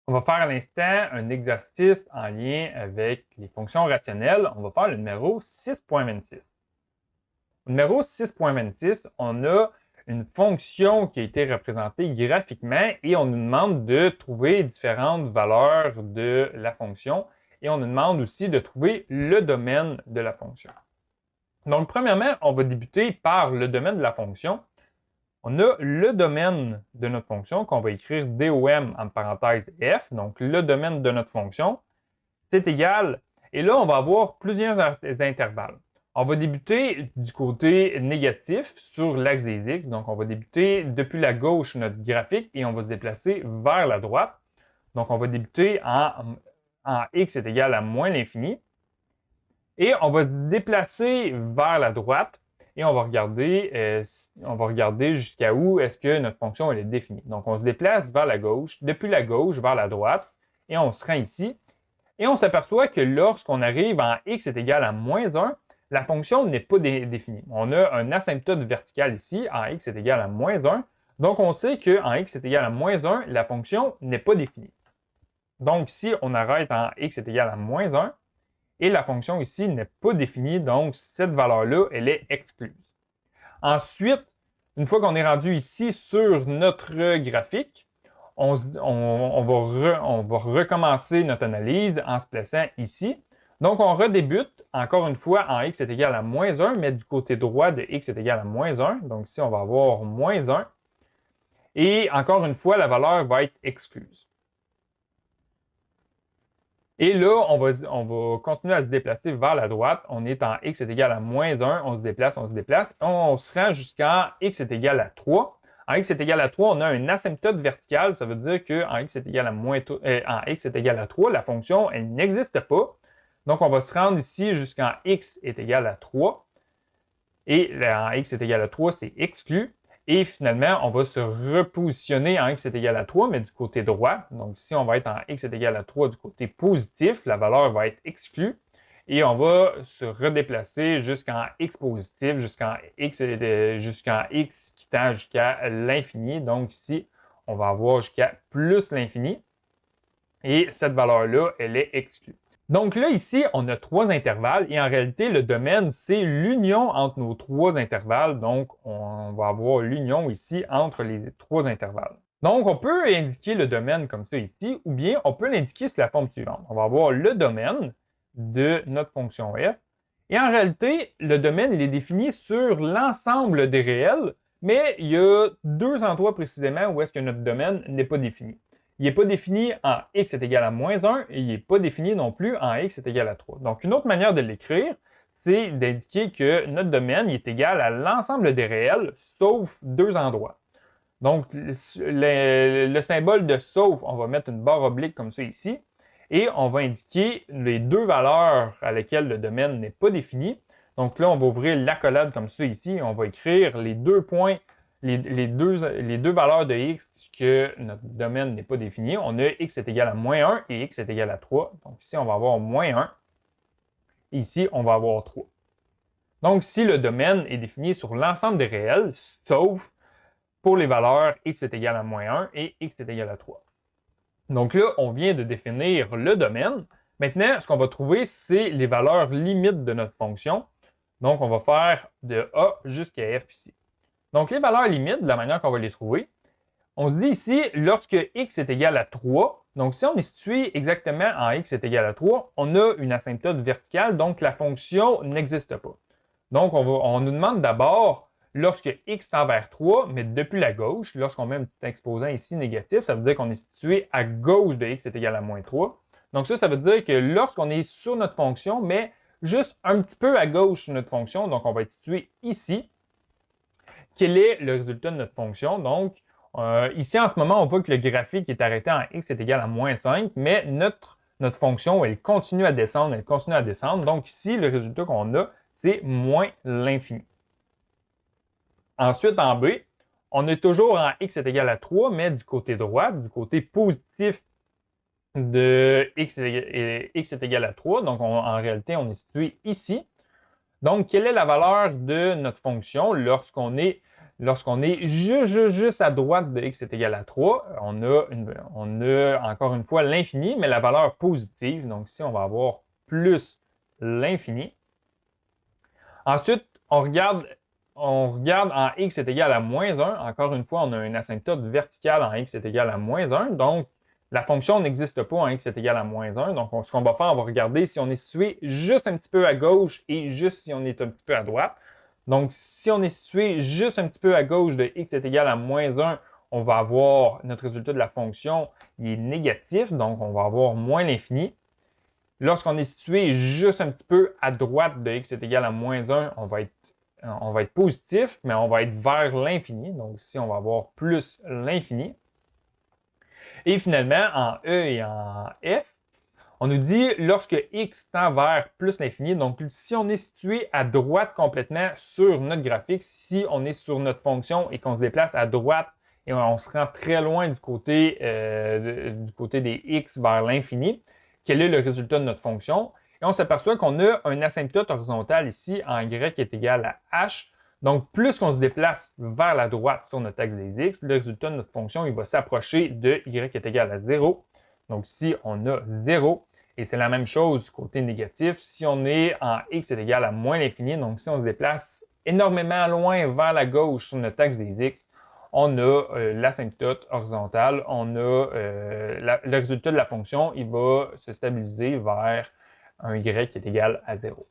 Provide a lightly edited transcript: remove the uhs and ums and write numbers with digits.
On va faire à l'instant un exercice en lien avec les fonctions rationnelles. On va faire le numéro 6.26. Au numéro 6.26, on a une fonction qui a été représentée graphiquement et on nous demande de trouver différentes valeurs de la fonction et on nous demande aussi de trouver le domaine de la fonction. Donc, premièrement, on va débuter par le domaine de la fonction. On a le domaine de notre fonction qu'on va écrire DOM en parenthèse F, donc le domaine de notre fonction, c'est égal, et là on va avoir plusieurs intervalles. On va débuter du côté négatif sur l'axe des X, donc on va débuter depuis la gauche notre graphique et on va se déplacer vers la droite. Donc on va débuter en X est égal à moins l'infini, et on va se déplacer vers la droite et on va regarder jusqu'à où est-ce que notre fonction elle est définie. Donc, on se déplace vers la gauche, depuis la gauche vers la droite, et on se rend ici. Et on s'aperçoit que lorsqu'on arrive en x est égal à moins 1, la fonction n'est pas définie. On a un asymptote vertical ici, en x est égal à moins 1. Donc, on sait qu'en x est égal à moins 1, la fonction n'est pas définie. Donc, si on arrête en x est égal à moins 1, et la fonction ici n'est pas définie, donc cette valeur-là, elle est excluse. Ensuite, une fois qu'on est rendu ici sur notre graphique, on va recommencer notre analyse en se plaçant ici. Donc, on redébute encore une fois en x est égal à moins 1, mais du côté droit de x est égal à moins 1. Donc, ici, on va avoir moins 1. Et encore une fois, la valeur va être excluse. Et là, on va continuer à se déplacer vers la droite. On est en x est égal à moins 1. On se déplace. On se rend jusqu'à x est égal à 3. En x est égal à 3, on a un asymptote vertical. Ça veut dire qu'en x est égal à en x est égal à 3, la fonction, elle n'existe pas. Donc, on va se rendre ici jusqu'en x est égal à 3. Et en x est égal à 3, c'est exclu. Et finalement, on va se repositionner en x est égal à 3, mais du côté droit. Donc ici, on va être en x est égal à 3 du côté positif. La valeur va être exclue. Et on va se redéplacer jusqu'en x positif, jusqu'en x qui tend jusqu'à l'infini. Donc ici, on va avoir jusqu'à plus l'infini. Et cette valeur-là, elle est exclue. Donc là, ici, on a trois intervalles et en réalité, le domaine, c'est l'union entre nos trois intervalles. Donc, on va avoir l'union ici entre les trois intervalles. Donc, on peut indiquer le domaine comme ça ici, ou bien on peut l'indiquer sous la forme suivante. On va avoir le domaine de notre fonction f. Et en réalité, le domaine, il est défini sur l'ensemble des réels, mais il y a deux endroits précisément où est-ce que notre domaine n'est pas défini. Il n'est pas défini en x est égal à moins 1 et il n'est pas défini non plus en x est égal à 3. Donc, une autre manière de l'écrire, c'est d'indiquer que notre domaine est égal à l'ensemble des réels, sauf deux endroits. Donc, le symbole de sauf, on va mettre une barre oblique comme ça ici, et on va indiquer les deux valeurs à lesquelles le domaine n'est pas défini. Donc là, on va ouvrir l'accolade comme ça ici, et on va écrire les deux points, les deux valeurs de x que notre domaine n'est pas défini. On a x est égal à moins 1 et x est égal à 3. Donc ici, on va avoir moins 1. Ici, on va avoir 3. Donc, si le domaine est défini sur l'ensemble des réels, sauf pour les valeurs x est égal à moins 1 et x est égal à 3. Donc là, on vient de définir le domaine. Maintenant, ce qu'on va trouver, c'est les valeurs limites de notre fonction. Donc, on va faire de a jusqu'à f ici. Donc, les valeurs limites, de la manière qu'on va les trouver, on se dit ici, lorsque x est égal à 3, donc si on est situé exactement en x est égal à 3, on a une asymptote verticale, donc la fonction n'existe pas. Donc, on nous demande d'abord, lorsque x tend vers 3, mais depuis la gauche, lorsqu'on met un petit exposant ici négatif, ça veut dire qu'on est situé à gauche de x est égal à moins 3. Donc ça veut dire que lorsqu'on est sur notre fonction, mais juste un petit peu à gauche de notre fonction, donc on va être situé ici, quel est le résultat de notre fonction? Donc, ici, en ce moment, on voit que le graphique est arrêté en x est égal à moins 5, mais notre fonction, elle continue à descendre, Donc ici, le résultat qu'on a, c'est moins l'infini. Ensuite, en B, on est toujours en x est égal à 3, mais du côté droit, du côté positif de x est égal à 3. Donc, en réalité, on est situé ici. Donc, quelle est la valeur de notre fonction lorsqu'on est Lorsqu'on est juste à droite de x est égal à 3, on a encore une fois l'infini, mais la valeur positive. Donc ici, on va avoir plus l'infini. Ensuite, on regarde en x est égal à moins 1. Encore une fois, on a une asymptote verticale en x est égal à moins 1. Donc, la fonction n'existe pas en x est égal à moins 1. Donc, ce qu'on va faire, on va regarder si on est situé juste un petit peu à gauche et juste si on est un petit peu à droite. Donc, si on est situé juste un petit peu à gauche de x est égal à moins 1, on va avoir notre résultat de la fonction, il est négatif, donc on va avoir moins l'infini. Lorsqu'on est situé juste un petit peu à droite de x est égal à moins 1, on va être positif, mais on va être vers l'infini. Donc ici, on va avoir plus l'infini. Et finalement, en E et en F, on nous dit lorsque x tend vers plus l'infini, donc si on est situé à droite complètement sur notre graphique, si on est sur notre fonction et qu'on se déplace à droite et on se rend très loin du côté des x vers l'infini, quel est le résultat de notre fonction? Et on s'aperçoit qu'on a un asymptote horizontal ici en y est égal à h. Donc, plus qu'on se déplace vers la droite sur notre axe des x, le résultat de notre fonction il va s'approcher de y est égal à 0. Donc ici, on a 0. Et c'est la même chose du côté négatif. Si on est en x est égal à moins l'infini, donc si on se déplace énormément loin vers la gauche sur notre axe des x, on a l'asymptote horizontale, on a le résultat de la fonction, il va se stabiliser vers un y qui est égal à 0.